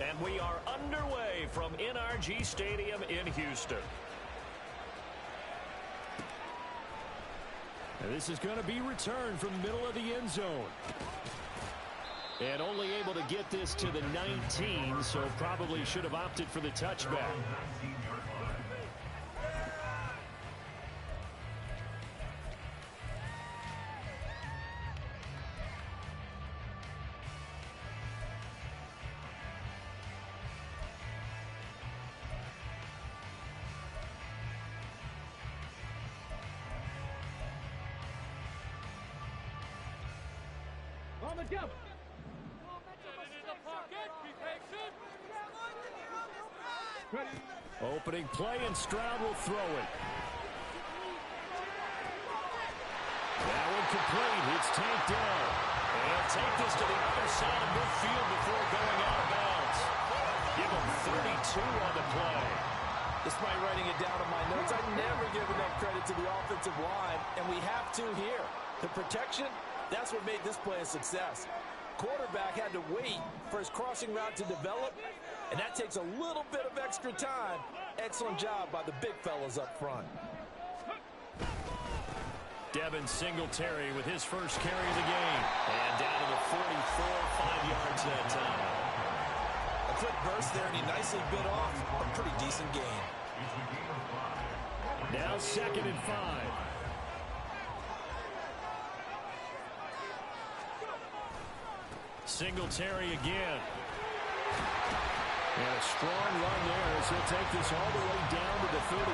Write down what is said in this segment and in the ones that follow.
And we are underway from NRG Stadium in Houston. And this is going to be returned from the middle of the end zone. And only able to get this to the 19, so probably should have opted for the touchback. On the jump. Opening play, and Stroud will throw it. That one complete. It's tanked down. And he'll take this to the other side of midfield before going out of bounds. Give him 32 on the play. Despite writing it down in my notes, I never give enough credit to the offensive line, and we have to here. The protection, that's what made this play a success. Quarterback had to wait for his crossing route to develop, and that takes a little bit of extra time. Excellent job by the big fellas up front. Devin Singletary with his first carry of the game. And down to the 44, 5 yards that time. A quick burst there, and he nicely bit off a pretty decent gain. Now 2nd and 5. Singletary again. And a strong run there as he'll take this all the way down to the 35.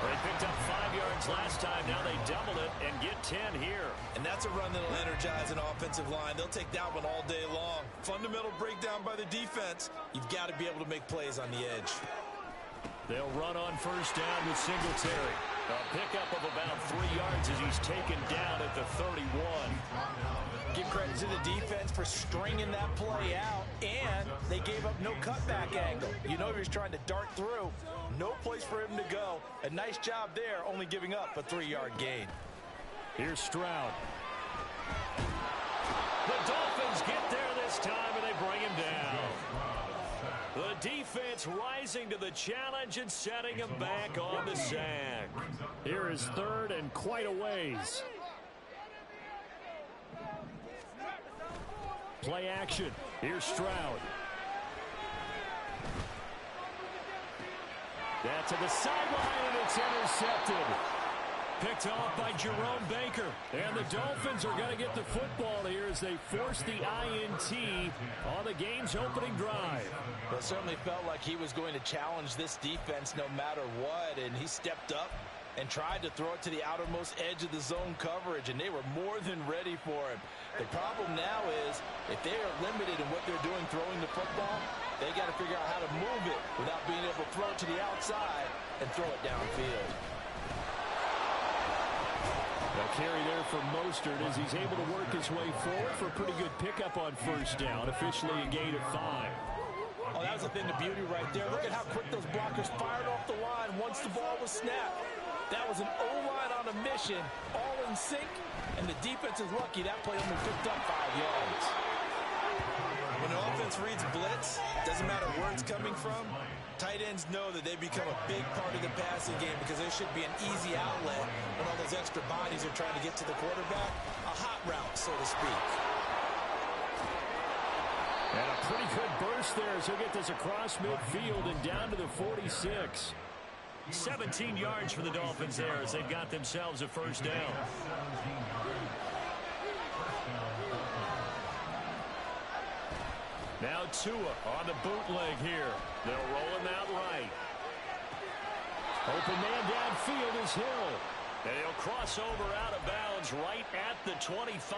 They picked up 5 yards last time. Now they doubled it and get 10 here. And that's a run that'll energize an offensive line. They'll take that one all day long. Fundamental breakdown by the defense. You've got to be able to make plays on the edge. They'll run on first down with Singletary. A pickup of about 3 yards as he's taken down at the 31. Give credit to the defense for stringing that play out, and they gave up no cutback angle. You know he was trying to dart through. No place for him to go. A nice job there, only giving up a 3-yard gain. Here's Stroud. The Dolphins get there this time, and they bring him down. The defense rising to the challenge and setting him back on the sack. Here is 3rd and quite a ways. Play action. Here's Stroud. That's to the sideline, and it's intercepted. Picked off by Jerome Baker. And the Dolphins are going to get the football here as they force the INT on the game's opening drive. Well, it certainly felt like he was going to challenge this defense no matter what, and he stepped up and tried to throw it to the outermost edge of the zone coverage, and they were more than ready for him. The problem now is if they are limited in what they're doing throwing the football, they got to figure out how to move it without being able to throw it to the outside and throw it downfield. A carry there for Mostert as he's able to work his way forward for a pretty good pickup on first down, officially a gain of 5. Oh, that was a thing of beauty right there. Look at how quick those blockers fired off the line once the ball was snapped. That was an O-line on a mission, all in sync, and the defense is lucky that play only picked up 5 yards. When the offense reads blitz, doesn't matter where it's coming from, tight ends know that they become a big part of the passing game because there should be an easy outlet when all those extra bodies are trying to get to the quarterback. A hot route, so to speak. And a pretty good burst there as he'll get this across midfield and down to the 46. 17 yards for the Dolphins there as they've got themselves a first down. Now Tua on the bootleg here. They'll roll him out right. Open man downfield is Hill. And he'll cross over out of bounds right at the 25.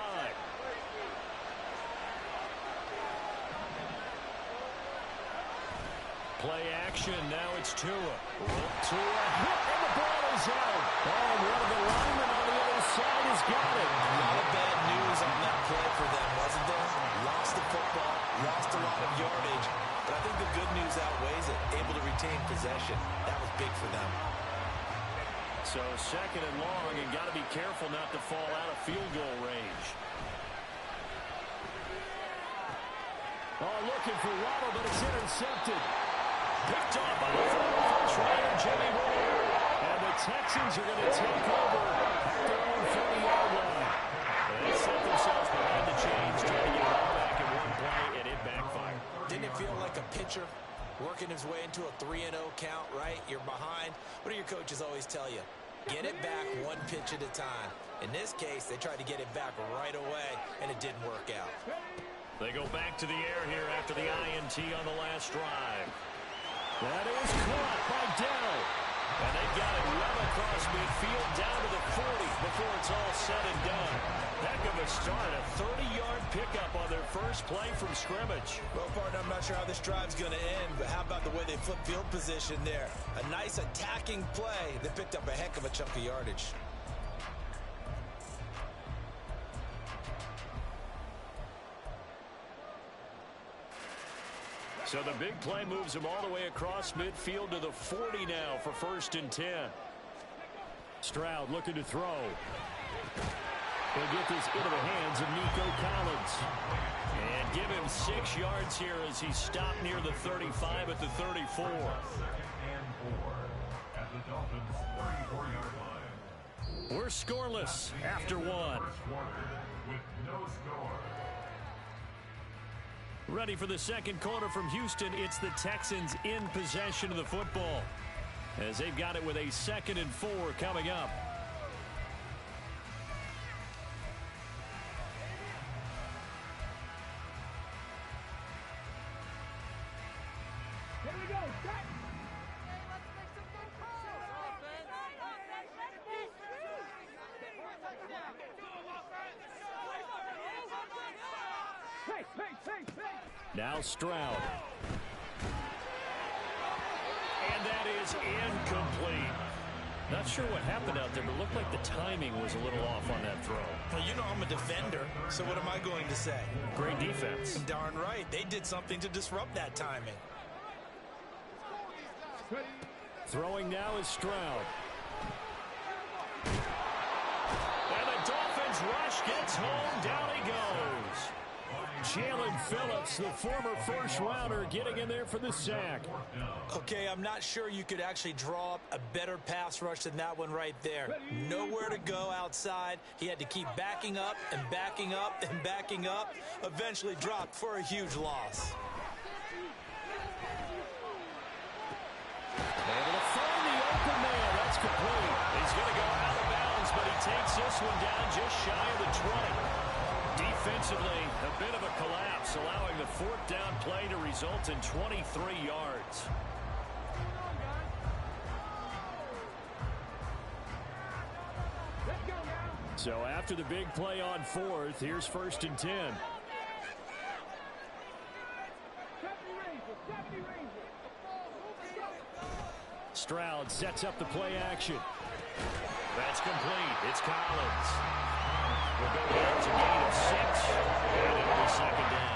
Play action. Now it's Tua. Tua hit, and the ball is out. Oh, one of the linemen on the other side has got it. A lot of bad news on that play for them, wasn't there? Lost the football, lost a lot of yardage, but I think the good news outweighs it. Able to retain possession. That was big for them. So 2nd and long, and got to be careful not to fall out of field goal range. Oh, looking for Waddle, but it's intercepted. Picked off by the former first-rounder, Jimmy Ward. And the Texans are going to take over their own 40-yard line. They set themselves behind the chains, trying to get it all back in one play, and it backfired. Didn't it feel like a pitcher working his way into a 3-0 count, right? You're behind. What do your coaches always tell you? Get it back one pitch at a time. In this case, they tried to get it back right away, and it didn't work out. They go back to the air here after the INT on the last drive. That is caught by Dell. And they've got it well across midfield down to the 40 before it's all said and done. Heck of a start, a 30-yard pickup on their first play from scrimmage. Well, partner, I'm not sure how this drive's going to end, but how about the way they flip field position there? A nice attacking play that picked up a heck of a chunk of yardage. So the big play moves him all the way across midfield to the 40 now for 1st and 10. Stroud looking to throw. He'll get this into the hands of Nico Collins. And give him 6 yards here as he stopped near the 35 at the 34. We're scoreless after 1. Ready for the second quarter from Houston. It's the Texans in possession of the football as they've got it with a 2nd and 4 coming up. Here we go. Set. Now Stroud. And that is incomplete. Not sure what happened out there, but it looked like the timing was a little off on that throw. Well, you know I'm a defender, so what am I going to say? Great defense. Darn right. They did something to disrupt that timing. Throwing now is Stroud. And the Dolphins rush gets home. Down he goes. Jalen Phillips, the former first-rounder, getting in there for the sack. Okay, I'm not sure you could actually draw up a better pass rush than that one right there. Nowhere to go outside. He had to keep backing up and backing up and backing up. Eventually dropped for a huge loss. Able to find the open man. That's complete. He's going to go out of bounds, but he takes this one down just shy of the 20. Defensively, a bit of a collapse, allowing the 4th down play to result in 23 yards. So after the big play on 4th, here's 1st and 10. Stroud sets up the play action. That's complete. It's Collins. We'll go down to gain of 6, and it'll be 2nd down.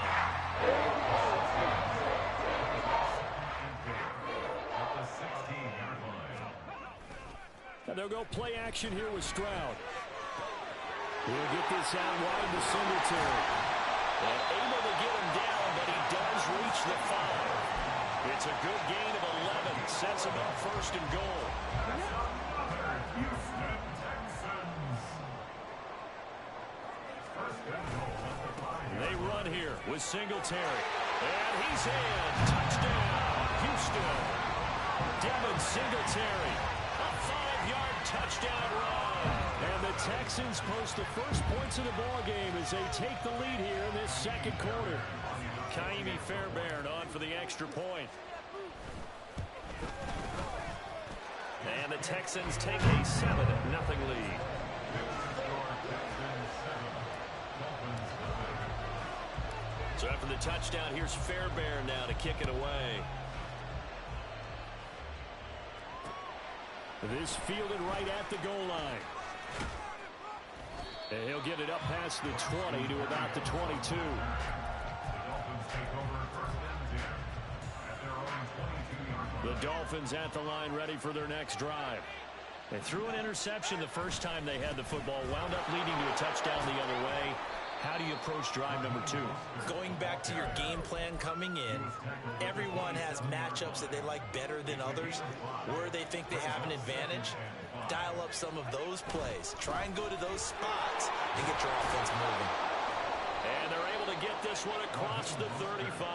And they'll go play action here with Stroud. He'll get this out wide to Singletary. And able to get him down, but he does reach the 5. It's a good gain of 11. Sets him up 1st and goal. They run here with Singletary. And he's in. Touchdown, Houston. Devin Singletary. A 5-yard touchdown run. And the Texans post the first points of the ballgame as they take the lead here in this second quarter. Kaimi Fairbairn on for the extra point. And the Texans take a 7-0 lead. So after the touchdown, here's Fairbairn now to kick it away. This fielded right at the goal line. And he'll get it up past the 20 to about the 22. The Dolphins at the line ready for their next drive. They threw an interception the first time they had the football, wound up leading to a touchdown the other way. How do you approach drive number 2? Going back to your game plan coming in, everyone has matchups that they like better than others, where they think they have an advantage. Dial up some of those plays. Try and go to those spots and get your offense moving. And they're able to get this one across the 35.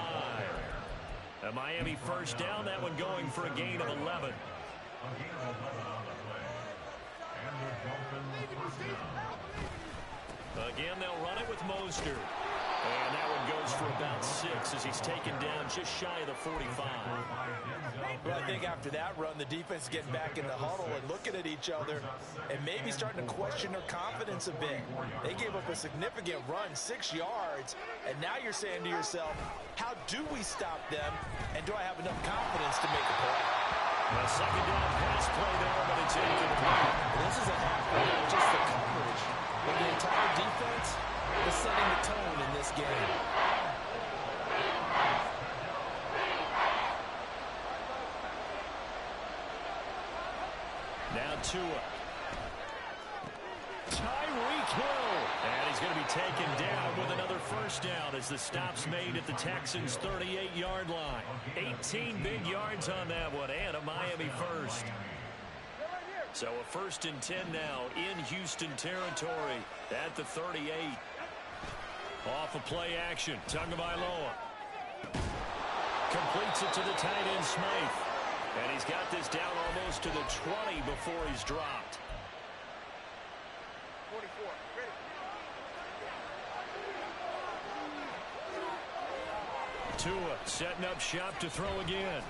A Miami first down, that one going for a gain of 11. Again, they'll run it with Mostert. And that one goes for about 6 as he's taken down just shy of the 45. Well, I think after that run, the defense is getting back in the huddle and looking at each other and maybe starting to question their confidence a bit. They gave up a significant run, 6 yards, and now you're saying to yourself, how do we stop them, and do I have enough confidence to make a play? A second down pass play there, but it's incomplete. This is a half of just the coverage, but the entire defense is setting the tone in this game. Now Tua. Tyreek Hill. And he's going to be taken down with another first down as the stop's made at the Texans' 38-yard line. 18 big yards on that one, and a Miami first. So a 1st and 10 now in Houston territory at the 38. Off of play action, Tagovailoa. Completes it to the tight end, Smythe. And he's got this down almost to the 20 before he's dropped. 44, ready. Tua setting up shop to throw again.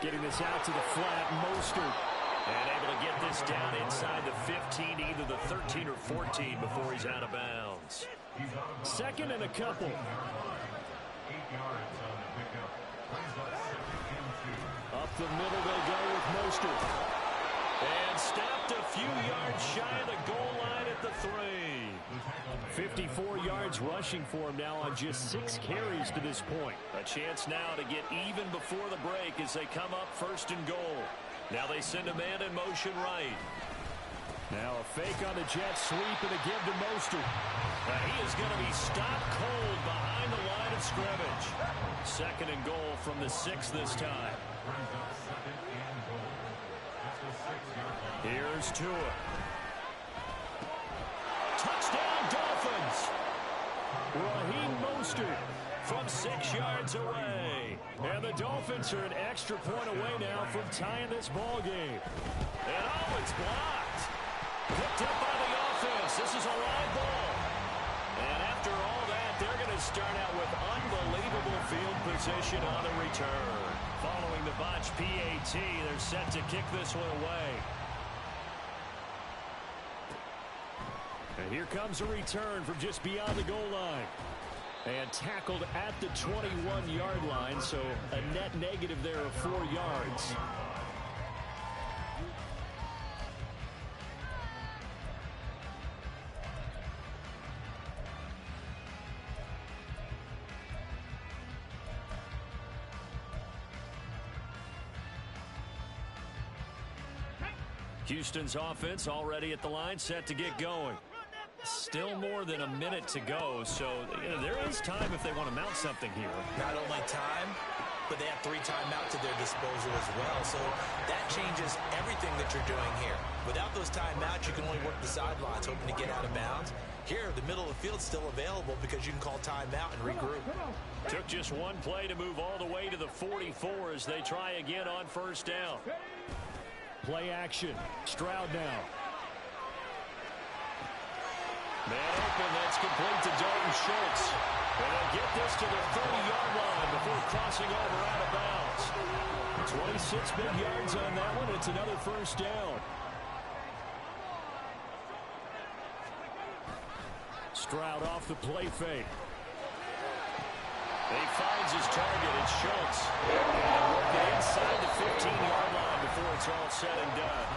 Getting this out to the flat, Mostert. And able to get this down inside the 15, either the 13 or 14 before he's out of bounds. 2nd and a couple. Up the middle they go with Mostert. And stopped a few yards shy of the goal line at the 3. 54 yards rushing for him now on just 6 carries to this point. A chance now to get even before the break as they come up 1st and goal. Now they send a man in motion right. Now a fake on the jet sweep and a give to Mostert. He is going to be stopped cold behind the line of scrimmage. 2nd and goal from the 6 this time. Here's Tua. Touchdown Dolphins. Raheem Mostert from 6 yards away. And the Dolphins are an extra point away now from tying this ball game. And oh, it's blocked. Picked up by the offense. This is a live ball. And after all that, they're going to start out with unbelievable field position on the return. Following the botched PAT, they're set to kick this one away. And here comes a return from just beyond the goal line. And tackled at the 21-yard line, so a net negative there of 4 yards. Houston's offense already at the line, set to get going. Still more than a minute to go, so there is time if they want to mount something here. Not only time, but they have 3 timeouts at their disposal as well, so that changes everything that you're doing here. Without those timeouts, you can only work the sidelines, hoping to get out of bounds. Here, the middle of the field's still available because you can call timeout and regroup. Took just one play to move all the way to the 44 as they try again on 1st down. Play action. Stroud now. Man open, that's complete to Dalton Schultz. And they'll get this to the 30-yard line before crossing over out of bounds. 26 big yards on that one. It's another 1st down. Stroud off the play fake. He finds his target. It's Schultz. And working inside the 15-yard line before it's all said and done.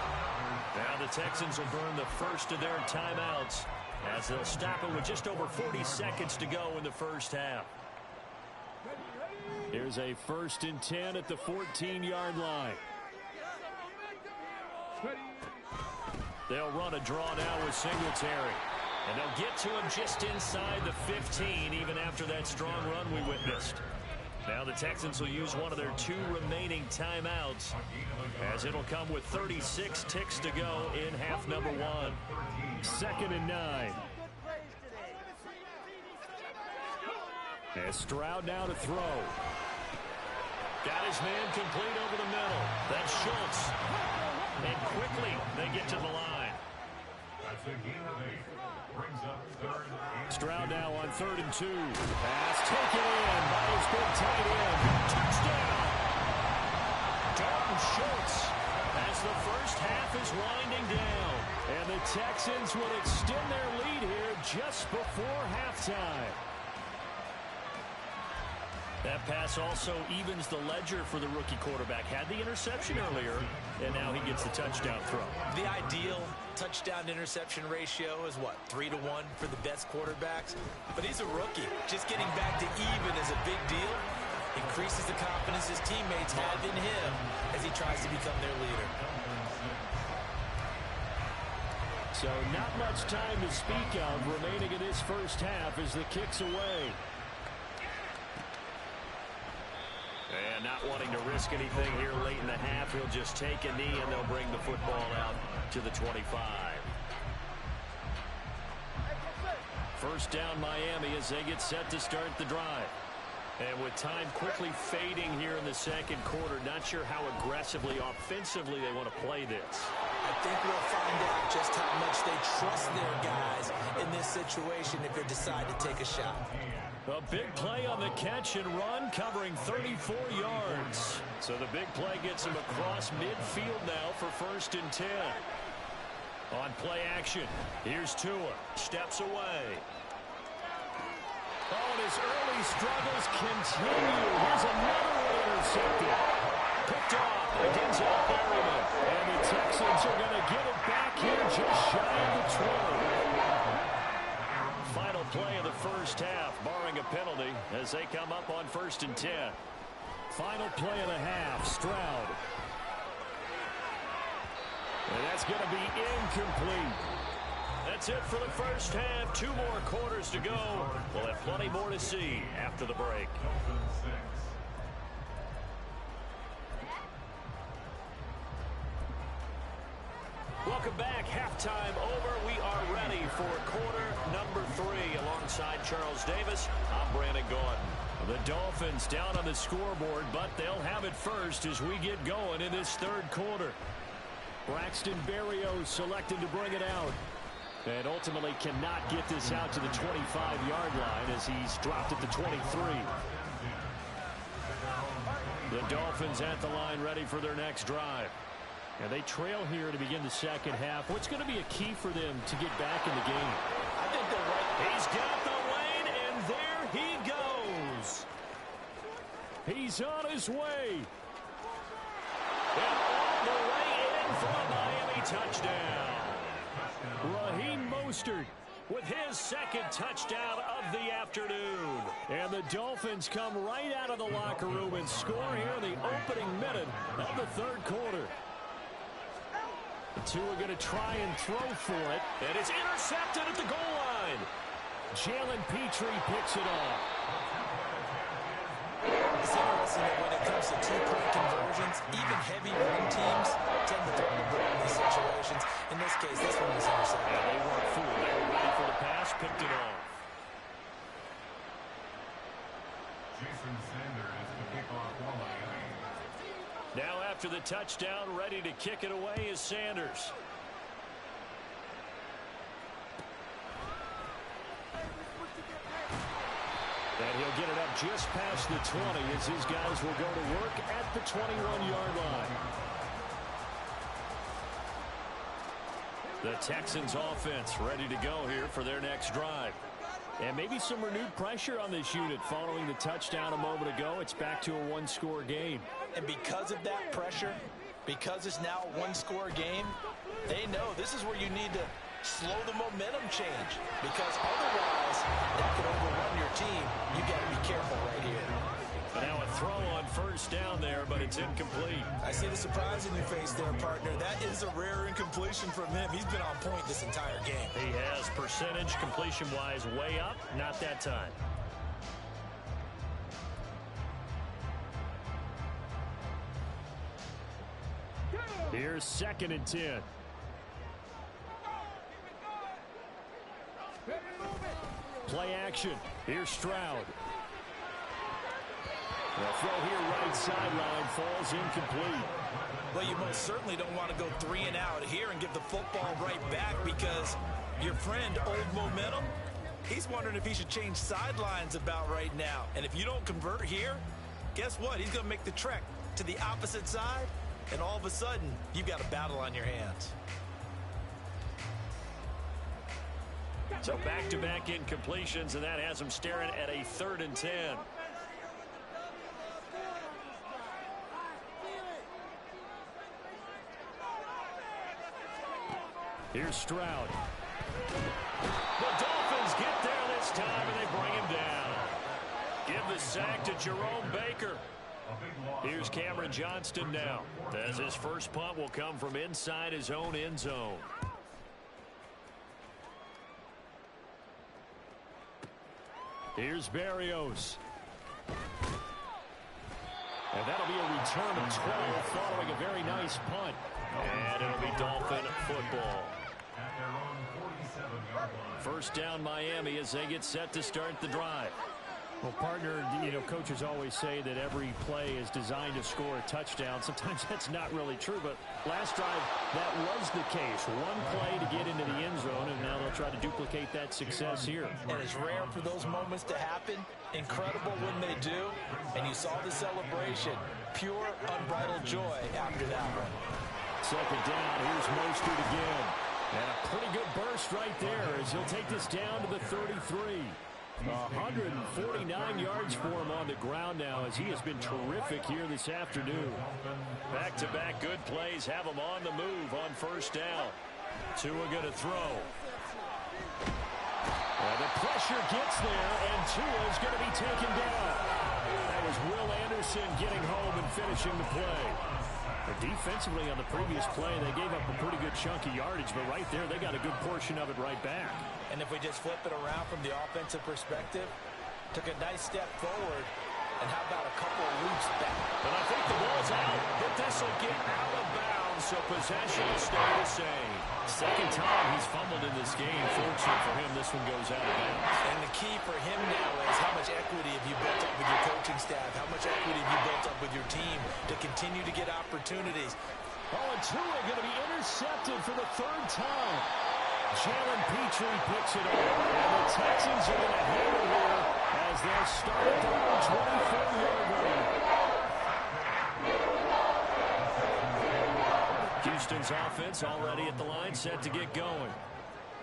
Now the Texans will burn the first of their timeouts as they'll stop it with just over 40 seconds to go in the 1st half. Here's a 1st and 10 at the 14-yard line. They'll run a draw now with Singletary. And they'll get to him just inside the 15, even after that strong run we witnessed. Now the Texans will use one of their 2 remaining timeouts, as it'll come with 36 ticks to go in half number 1. 2nd and 9. As Stroud now to throw. Got his man complete over the middle. That's Schultz. And quickly they get to the line. Stroud now on 3rd and 2. Pass taken in by his big tight end. Touchdown! Dalton Schultz as the first half is winding down. And the Texans will extend their lead here just before halftime. That pass also evens the ledger for the rookie quarterback. Had the interception earlier, and now he gets the touchdown throw. The ideal touchdown-interception ratio is what, 3-1 for the best quarterbacks? But he's a rookie. Just getting back to even is a big deal. Increases the confidence his teammates have in him as he tries to become their leader. So not much time to speak of remaining in this first half as the kick's away. And not wanting to risk anything here late in the half, he'll just take a knee and they'll bring the football out to the 25. First down Miami as they get set to start the drive. And with time quickly fading here in the second quarter, not sure how aggressively, offensively they want to play this. I think we'll find out just how much they trust their guys in this situation if they decide to take a shot. A big play on the catch and run, covering 34 yards. So the big play gets him across midfield now for 1st and 10. On play action, here's Tua. Steps away. Oh, and his early struggles continue. Here's another one intercepted. Picked off by Denzel Berryman. And the Texans are going to get it back here just shy of the 20. Final play of the first half, barring a penalty, as they come up on 1st and 10. Final play of the half, Stroud. And that's going to be incomplete. That's it for the first half. 2 more quarters to go. We'll have plenty more to see after the break. Welcome back. Halftime over. We are ready for quarter number 3. Alongside Charles Davis, I'm Brandon Gordon. The Dolphins down on the scoreboard, but they'll have it first as we get going in this 3rd quarter. Braxton Berrios selected to bring it out. And ultimately cannot get this out to the 25-yard line as he's dropped at the 23. The Dolphins at the line ready for their next drive. And they trail here to begin the second half. What's going to be a key for them to get back in the game? I think they're right. He's got the lane, and there he goes. He's on his way. And all the way in for a Miami touchdown. Raheem Mostert with his 2nd touchdown of the afternoon. And the Dolphins come right out of the locker room and score here in the opening minute of the 3rd quarter. The two are going to try and throw for it. And it's intercepted at the goal line. Jalen Petrie picks it off. It's interesting that when it comes to 2-point conversions, even heavy run teams tend to throw the ball in these situations. In this case, this one was intercepted. Yeah, they weren't fooled. They were ready for the pass, picked it off. Jason Sanders to kick off for Miami. Now after the touchdown, ready to kick it away is Sanders. And he'll get it up just past the 20 as his guys will go to work at the 21-yard line. The Texans offense ready to go here for their next drive. And maybe some renewed pressure on this unit following the touchdown a moment ago. It's back to a 1-score game. And because of that pressure, because it's now a 1-score game, they know this is where you need to slow the momentum change. Because otherwise, that could overrun your team. You got to be careful right here. But now a throw on 1st first down there, but it's incomplete. I see the surprise in your face there, partner. That is a rare incompletion from him. He's been on point this entire game. He has percentage completion-wise way up, not that time. Here's 2nd and 10. Play action. Here's Stroud. The throw here right sideline falls incomplete. Well, you most certainly don't want to go 3 and out here and give the football right back because your friend, Old Momentum, he's wondering if he should change sidelines about right now. And if you don't convert here, guess what? He's going to make the trek to the opposite side, and all of a sudden, you've got a battle on your hands. So back-to-back incompletions, and that has him staring at a 3rd and 10. Here's Stroud. The Dolphins get there this time, and they bring him down. Give the sack to Jerome Baker. Here's Cameron Johnston now, as his first punt will come from inside his own end zone. Here's Berrios. And that'll be a return of 12 following a very nice punt. And it'll be Dolphin football. First down Miami as they get set to start the drive. Well, partner, coaches always say that every play is designed to score a touchdown. Sometimes that's not really true, but last drive, that was the case. One play to get into the end zone, and now they'll try to duplicate that success here. And it's rare for those moments to happen. Incredible when they do. And you saw the celebration. Pure, unbridled joy after that one. 2nd down, here's Mostert again. And a pretty good burst right there as he'll take this down to the 33. 149 yards for him on the ground now as he has been terrific here this afternoon. Back-to-back good plays have him on the move on first down. Tua going to throw. And the pressure gets there, and Tua's going to be taken down. That was Will Anderson getting home and finishing the play. But defensively on the previous play, they gave up a pretty good chunk of yardage, but right there, they got a good portion of it right back. And if we just flip it around from the offensive perspective, took a nice step forward, and how about a couple of leaps back? But I think the ball's out, but this will get out of bounds, so possession will stay the same. Second time he's fumbled in this game. Fortunate for him, this one goes out of bounds. And the key for him now is how much equity have you built up with your coaching staff? How much equity have you built up with your team to continue to get opportunities? Oh, and Tua going to be intercepted for the 3rd time. Jalen Petrie picks it up. And the Texans are going to hammer here as they'll start at their own 24-yard line. Houston's offense already at the line, set to get going.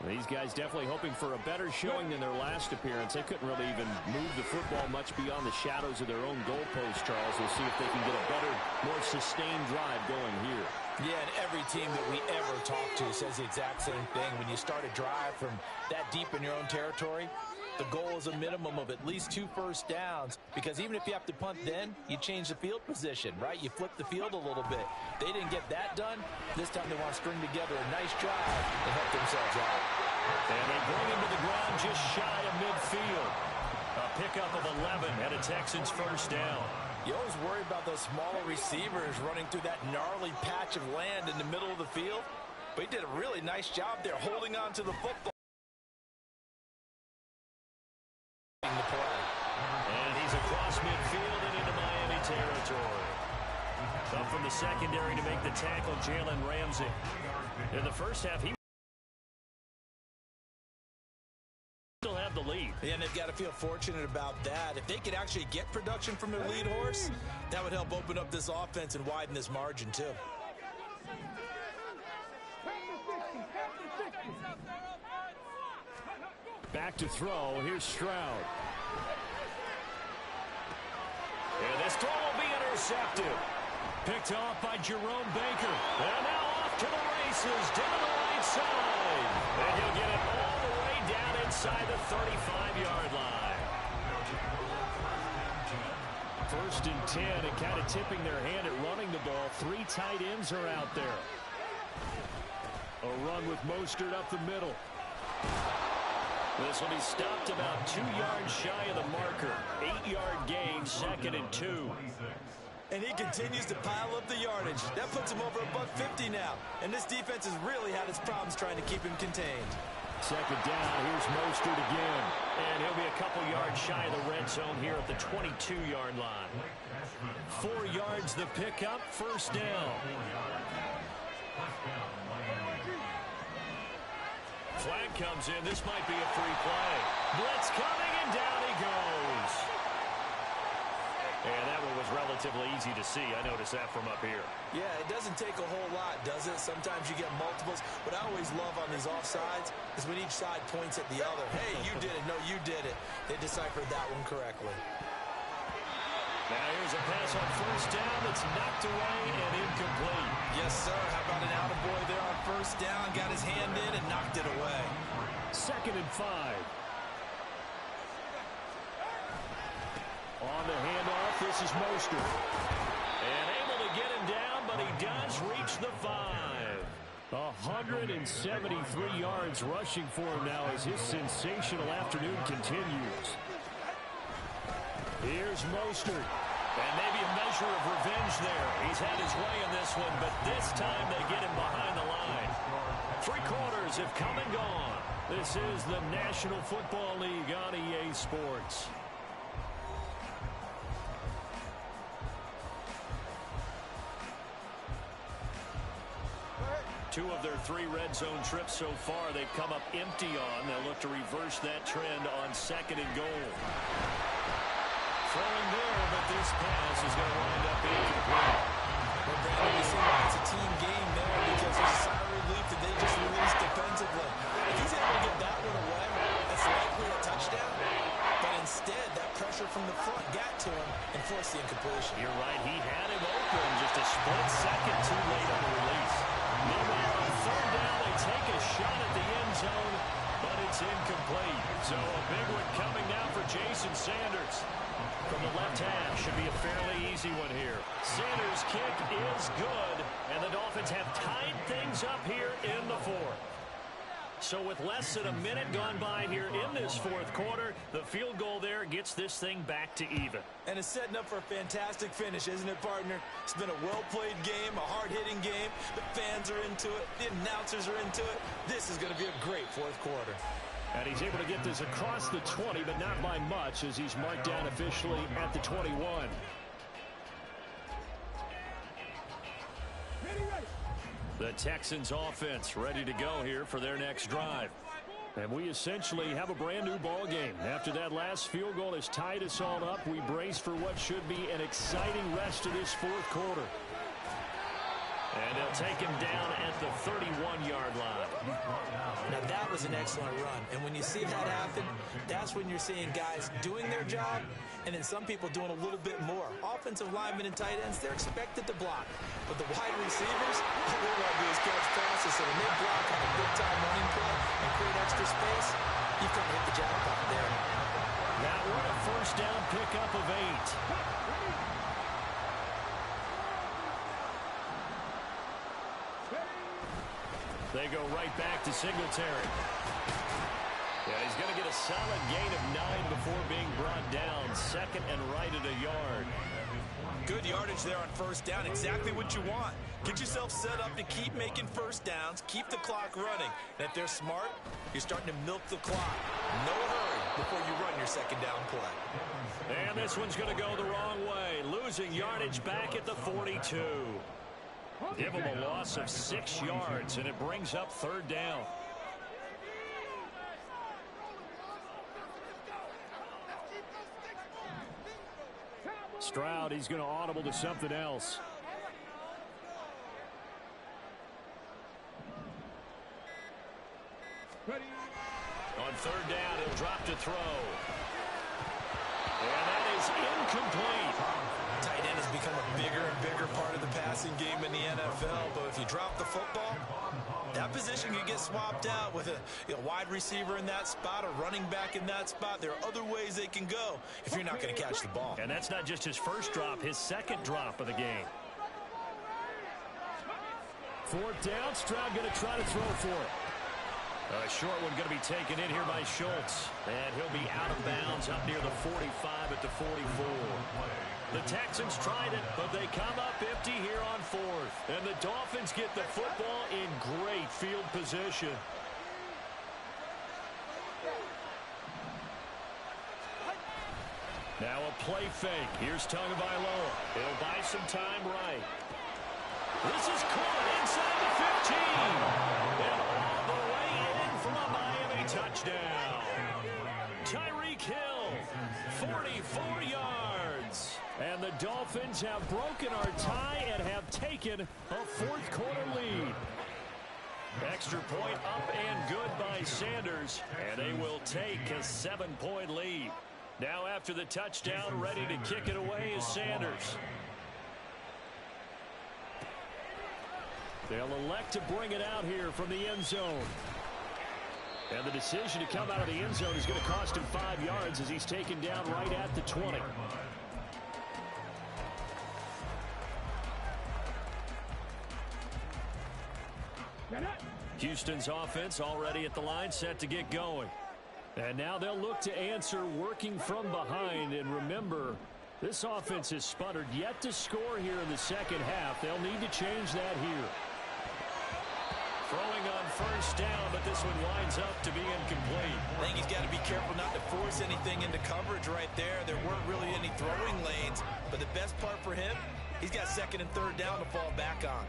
These guys definitely hoping for a better showing than their last appearance. They couldn't really even move the football much beyond the shadows of their own goalpost, Charles. We'll see if they can get a better, more sustained drive going here. Yeah, and every team that we ever talk to says the exact same thing. When you start a drive from that deep in your own territory, the goal is a minimum of at least 2 first downs, because even if you have to punt then, you change the field position, right? You flip the field a little bit. They didn't get that done. This time they want to string together a nice drive and help themselves out. And they bring him to the ground just shy of midfield. A pickup of 11 and a Texans first down. You always worry about those smaller receivers running through that gnarly patch of land in the middle of the field, but he did a really nice job there holding on to the football. And he's across midfield and into Miami territory. Up from the secondary to make the tackle, Jalen Ramsey. In the first half, he still have the lead. And they've got to feel fortunate about that. If they could actually get production from their lead horse, that would help open up this offense and widen this margin too. Back to throw. Here's Stroud. And this throw will be intercepted. Picked off by Jerome Baker. And now off to the races down the right side. And he'll get it all the way down inside the 35-yard line. 1st and 10 and kind of tipping their hand at running the ball. 3 tight ends are out there. A run with Mostert up the middle. This will be stopped about 2 yards shy of the marker. 8-yard gain, 2nd and 2. And he continues to pile up the yardage. That puts him over $150 now. And this defense has really had its problems trying to keep him contained. 2nd down, here's Mostert again. And he'll be a couple yards shy of the red zone here at the 22-yard line. 4 yards the pickup, 1st down. Flag comes in. This might be a free play. Blitz coming, and down he goes. And that one was relatively easy to see. I noticed that from up here. Yeah, it doesn't take a whole lot, does it? Sometimes you get multiples. What I always love on these offsides is when each side points at the other. Hey, you did it. No, you did it. They deciphered that one correctly. Now here's a pass on 1st down that's knocked away and incomplete. Yes, sir. How about an attaboy there on 1st down? Got his hand in and knocked it away. 2nd and 5. On the handoff, this is Mostert. And able to get him down, but he does reach the 5. 173 yards rushing for him now as his sensational afternoon continues. Here's Mostert. And maybe a measure of revenge there. He's had his way in this one, but this time they get him behind the line. 3 quarters have come and gone. This is the National Football League on EA Sports. Two of their 3 red zone trips so far they've come up empty on. They'll look to reverse that trend on 2nd and goal. Throwing there, but this pass is going to wind up incomplete. Well, Brandon, you see why it's a team game there because there's a sigh of relief that they just released defensively. If he's able to get that one away, that's likely a touchdown. But instead, that pressure from the front got to him and forced the incompletion. You're right. He had him open just a split second too late on the release. Meanwhile, on 3rd down, they take a shot at the end zone, but it's incomplete. So a big one coming now for Jason Sanders. From the left half, should be a fairly easy one here. Sanders' kick is good, and the Dolphins have tied things up here in the 4th. So with less than a minute gone by here in this 4th quarter, the field goal there gets this thing back to even. And it's setting up for a fantastic finish, isn't it, partner? It's been a well-played game, a hard-hitting game. The fans are into it. The announcers are into it. This is going to be a great 4th quarter. And he's able to get this across the 20, but not by much as he's marked down officially at the 21. The Texans offense ready to go here for their next drive. And we essentially have a brand new ball game. After that last field goal has tied us all up, we brace for what should be an exciting rest of this 4th quarter. And they'll take him down at the 31-yard line. Now, that was an excellent run. And when you see that happen, that's when you're seeing guys doing their job and then some people doing a little bit more. Offensive linemen and tight ends, they're expected to block. But the wide receivers, all they want to do is catch passes. So when they block on a big-time running play and create extra space, you've kind of hit the jackpot there. Now, what a 1st down pickup of 8. They go right back to Singletary. Yeah, he's going to get a solid gain of 9 before being brought down. 2nd and right at a yard. Good yardage there on 1st down. Exactly what you want. Get yourself set up to keep making 1st downs. Keep the clock running. And if they're smart, you're starting to milk the clock. No hurry before you run your 2nd down play. And this one's going to go the wrong way. Losing yardage back at the 42. Give him a loss of 6 yards, and it brings up 3rd down. Stroud, he's going to audible to something else. On 3rd down, he'll drop to throw. And that is incomplete. Tight end has become a bigger and bigger part of the passing game in the NFL, but if you drop the football, that position can get get swapped out with a wide receiver in that spot, a running back in that spot. There are other ways they can go if you're not going to catch the ball. And that's not just his first drop, his second drop of the game. Fourth down, Stroud going to try to throw for it. A short one going to be taken in here by Schultz. And he'll be out of bounds up near the 45 at the 44. The Texans tried it, but they come up empty here on fourth. And the Dolphins get the football in great field position. Now a play fake. Here's Tagovailoa. He'll buy some time right. This is caught inside the 15. And all the way in for a Miami touchdown. Tyreek Hill, 44 yards. And the Dolphins have broken our tie and have taken a fourth quarter lead. Extra point up and good by Sanders. And they will take a 7-point lead. Now after the touchdown, ready to kick it away is Sanders. They'll elect to bring it out here from the end zone. And the decision to come out of the end zone is going to cost him 5 yards as he's taken down right at the 20. Houston's offense already at the line, set to get going. And now they'll look to answer working from behind. And remember, this offense has sputtered yet to score here in the second half. They'll need to change that here. Throwing on first down, but this one winds up to be incomplete. I think he's got to be careful not to force anything into coverage right there. There weren't really any throwing lanes, but the best part for him, he's got second and third down to fall back on.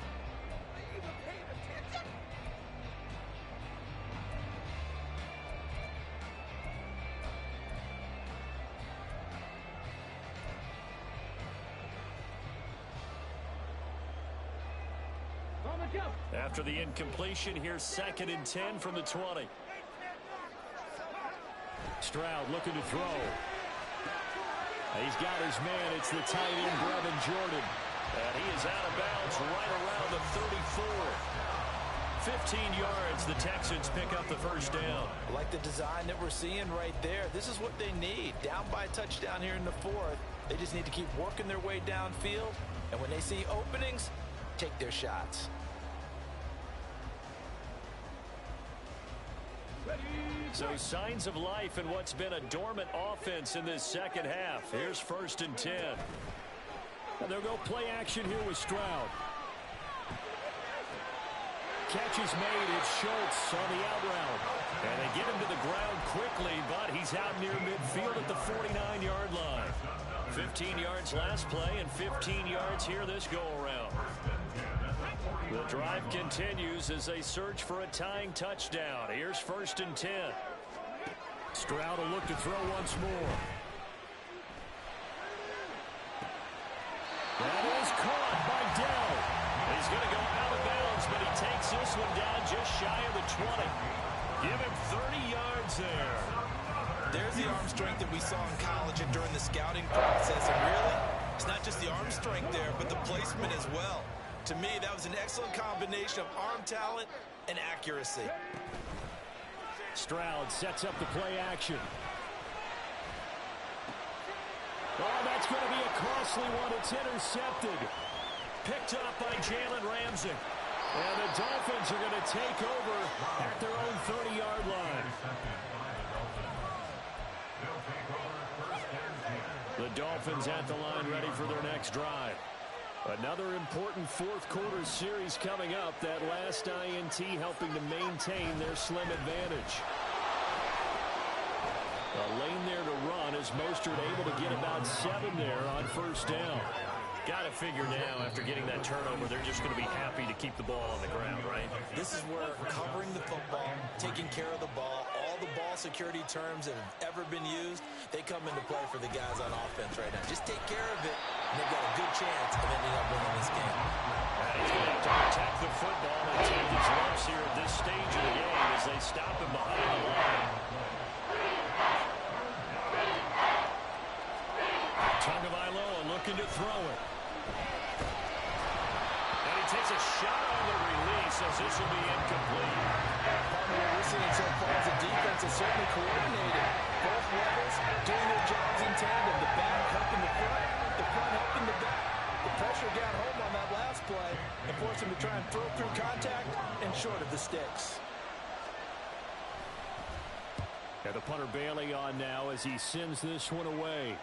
After the incompletion, here's 2nd and 10 from the 20. Stroud looking to throw. He's got his man. It's the tight end, Brevin Jordan. And he is out of bounds right around the 34. 15 yards. The Texans pick up the first down. I like the design that we're seeing right there. This is what they need. Down by a touchdown here in the fourth. They just need to keep working their way downfield. And when they see openings, take their shots. So signs of life in what's been a dormant offense in this second half. Here's 1st and 10. And they'll go play action here with Stroud. Catch is made. It's Schultz on the out route. And they get him to the ground quickly, but he's out near midfield at the 49-yard line. 15 yards last play and 15 yards here this go-around. The drive continues as they search for a tying touchdown. Here's 1st and 10. Stroud will look to throw once more. That is caught by Dell. He's going to go out of bounds, but he takes this one down just shy of the 20. Give him 30 yards there. There's the arm strength that we saw in college and during the scouting process. And really, it's not just the arm strength there, but the placement as well. To me, that was an excellent combination of arm talent and accuracy. Stroud sets up the play action. Oh, that's going to be a costly one. It's intercepted. Picked up by Jalen Ramsey. And the Dolphins are going to take over at their own 30-yard line. The Dolphins at the line ready for their next drive. Another important fourth quarter series coming up. That last INT helping to maintain their slim advantage. A lane there to run as Mostert able to get about 7 there on first down. Got to figure now after getting that turnover, they're just going to be happy to keep the ball on the ground, right? This is where covering the football, taking care of the ball, all the ball security terms that have ever been used, they come into play for the guys on offense right now. Just take care of it, and they've got a good chance of ending up winning this game. And he's going to have to protect the football and take his lumps here at this stage of the game as they stop him behind the line. Tagovailoa looking to throw it. And he takes a shot on the release as this will be incomplete. Part of what we're seeing so far is the defense is certainly coordinated. Both levels doing their jobs in tandem. The back helping the front helping the back. The pressure got home on that last play and forced him to try and throw through contact and short of the sticks. And the punter Bailey on now as he sends this one away.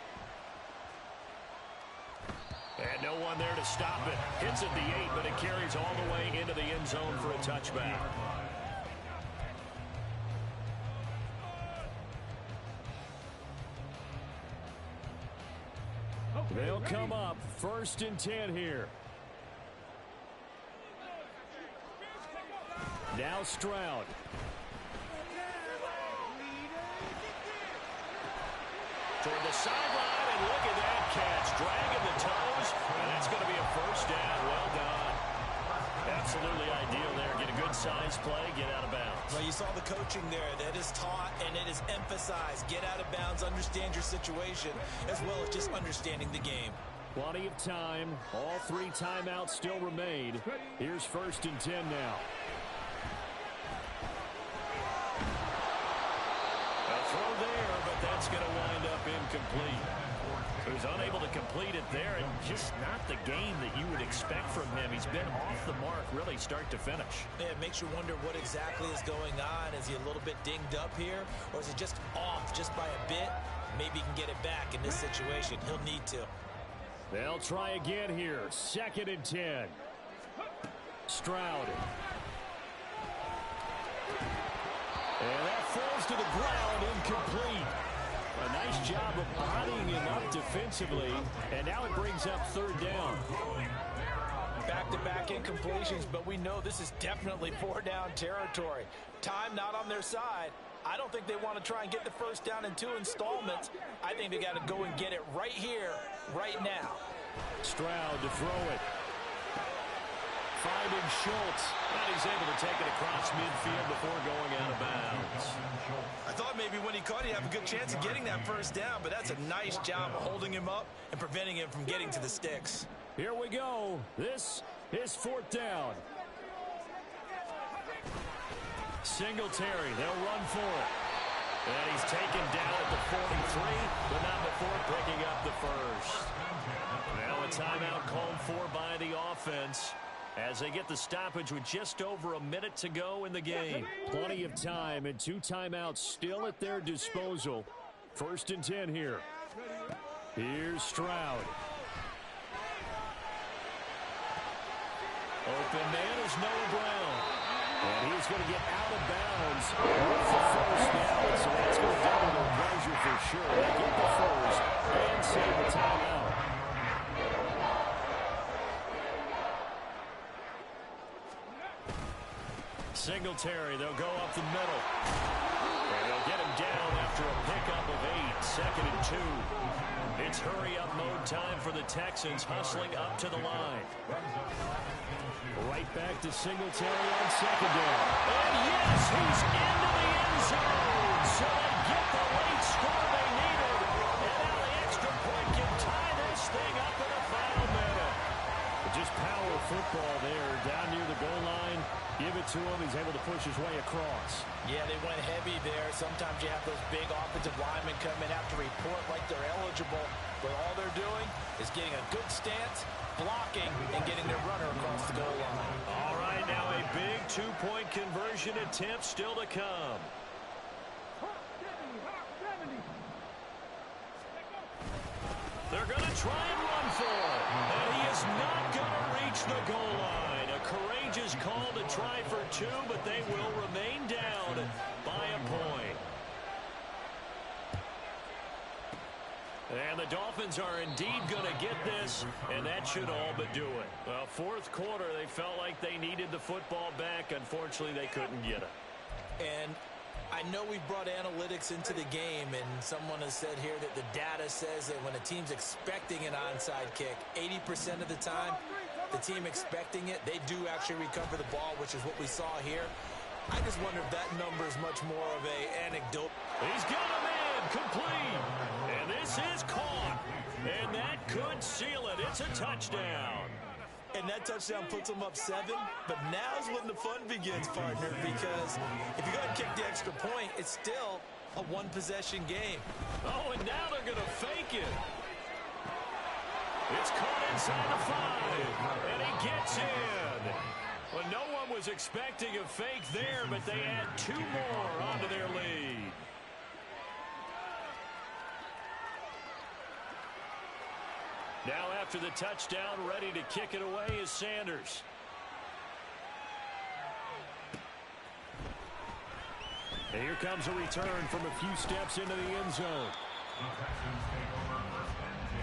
And no one there to stop it. Hits at the 8, but it carries all the way into the end zone for a touchback. They'll come up 1st and 10 here. Now Stroud. Toward the sideline, and look at that catch. Dragging the toes, and that's going to be a 1st down. Well done. Absolutely ideal there. Get a good size play, get out of bounds. Well, you saw the coaching there. That is taught and it is emphasized. Get out of bounds, understand your situation, as well as just understanding the game. Plenty of time. All 3 timeouts still remain. Here's 1st and 10 now. A throw there, but that's going to wind up incomplete. He was unable to complete it there, and just not the game that you would expect from him. He's been off the mark really start to finish. Yeah, it makes you wonder what exactly is going on. Is he a little bit dinged up here, or is he just off just by a bit? Maybe he can get it back in this situation. He'll need to. They'll try again here. 2nd and 10. Stroud. And that falls to the ground, incomplete. A nice job of bodying him up defensively, and now it brings up 3rd down. Back-to-back incompletions, but we know this is definitely 4-down territory. Time not on their side. I don't think they want to try and get the 1st down in 2 installments. I think they got to go and get it right here, right now. Stroud to throw it. Finding Schultz. And he's able to take it across midfield before going out of bounds. I thought maybe when he caught it, he'd have a good chance of getting that 1st down, but that's a nice job of holding him up and preventing him from getting to the sticks. Here we go. This is 4th down. Singletary, they'll run for it. And he's taken down at the 43, but not before picking up the 1st. Now a timeout called for by the offense as they get the stoppage with just over a minute to go in the game. Plenty of time and 2 timeouts still at their disposal. 1st and 10 here. Here's Stroud. Open man is Noah Brown. And he's going to get out of bounds with the 1st down. So that's going to double their pressure for sure. They get the 1st and save the timeout. Singletary, they'll go up the middle. And they'll get him down after a pickup of 8. 2nd and 2. It's hurry-up mode time for the Texans, hustling up to the line. Right back to Singletary on 2nd down. And yes, he's into the end zone. So they get the late score they needed. And now the extra point can tie this thing up in the final minute. Just power football there, down near the goal line. Give it to him. He's able to push his way across. Yeah, they went heavy there. Sometimes you have those big offensive linemen come in, have to report like they're eligible. But all they're doing is getting a good stance, blocking, and getting their runner across the goal line. All right, now a big 2-point conversion attempt still to come. They're going to try and run for it. And he is not going to reach the goal line. A courageous call to try for 2, but they will remain down by a point. And the Dolphins are indeed going to get this, and that should all but do it. Well, 4th quarter, they felt like they needed the football back. Unfortunately, they couldn't get it. And I know we brought analytics into the game, and someone has said here that the data says that when a team's expecting an onside kick, 80% of the time, the team expecting it, they do actually recover the ball, which is what we saw here. I just wonder if that number is much more of an anecdote. He's got a man complete. And this is caught. And that could seal it. It's a touchdown. And that touchdown puts them up 7. But now's when the fun begins, partner, because if you go ahead and kick the extra point, it's still a one-possession game. Oh, and now they're going to fake it. It's caught inside the 5, and he gets in. Well, no one was expecting a fake there, but they add 2 more onto their lead. Now after the touchdown, ready to kick it away is Sanders. And here comes a return from a few steps into the end zone. The Texans take over first and 10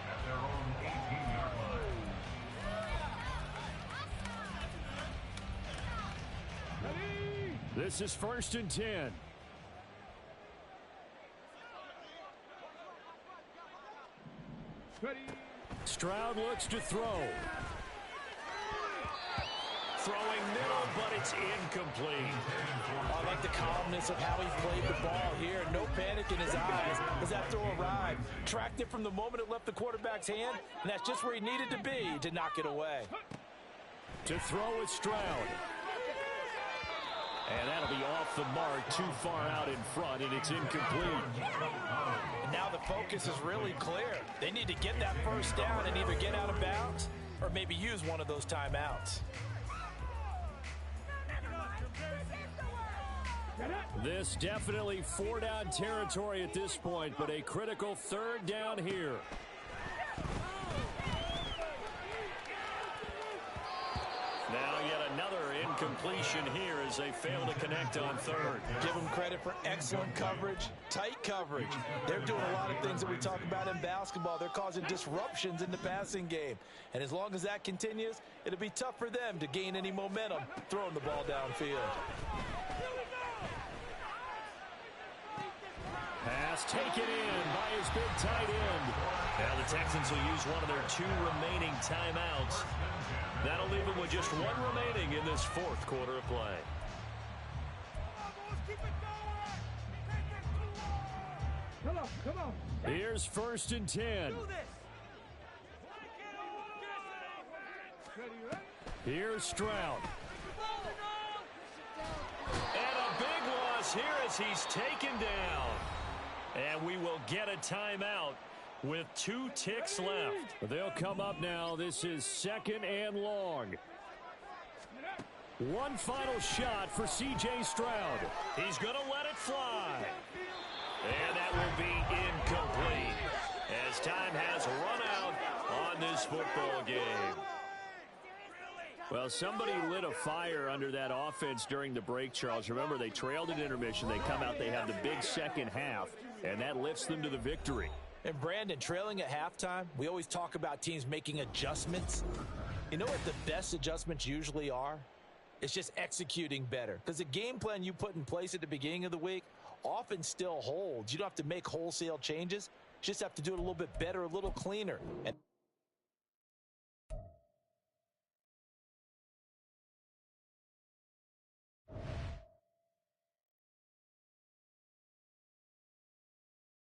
at their own 18-yard line. This is first and 10. Stroud looks to throw. Throwing middle, but it's incomplete. I like the calmness of how he played the ball here. No panic in his eyes as that throw arrived. Tracked it from the moment it left the quarterback's hand, and that's just where he needed to be to knock it away. To throw is Stroud. And that'll be off the mark, too far out in front, and it's incomplete. And now the focus is really clear. They need to get that first down and either get out of bounds or maybe use one of those timeouts. This definitely 4-down territory at this point, but a critical 3rd down here. Now yet another incompletion here as they fail to connect on 3rd. Give them credit for excellent coverage, tight coverage. They're doing a lot of things that we talk about in basketball. They're causing disruptions in the passing game. And as long as that continues, it'll be tough for them to gain any momentum throwing the ball downfield. Pass taken in by his big tight end. Now the Texans will use one of their 2 remaining timeouts. That'll leave them with just 1 remaining in this 4th quarter of play. Come on. Here's first and 10. Here's Stroud. And a big loss here as he's taken down. And we will get a timeout with 2 ticks left. They'll come up now. This is 2nd and long. One final shot for C.J. Stroud. He's going to let it fly. And that will be incomplete as time has run out on this football game. Well, somebody lit a fire under that offense during the break, Charles. Remember, they trailed at intermission. They come out, they have the big second half, and that lifts them to the victory. And Brandon, trailing at halftime, we always talk about teams making adjustments. You know what the best adjustments usually are? It's just executing better. Because the game plan you put in place at the beginning of the week often still holds. You don't have to make wholesale changes. You just have to do it a little bit better, a little cleaner. And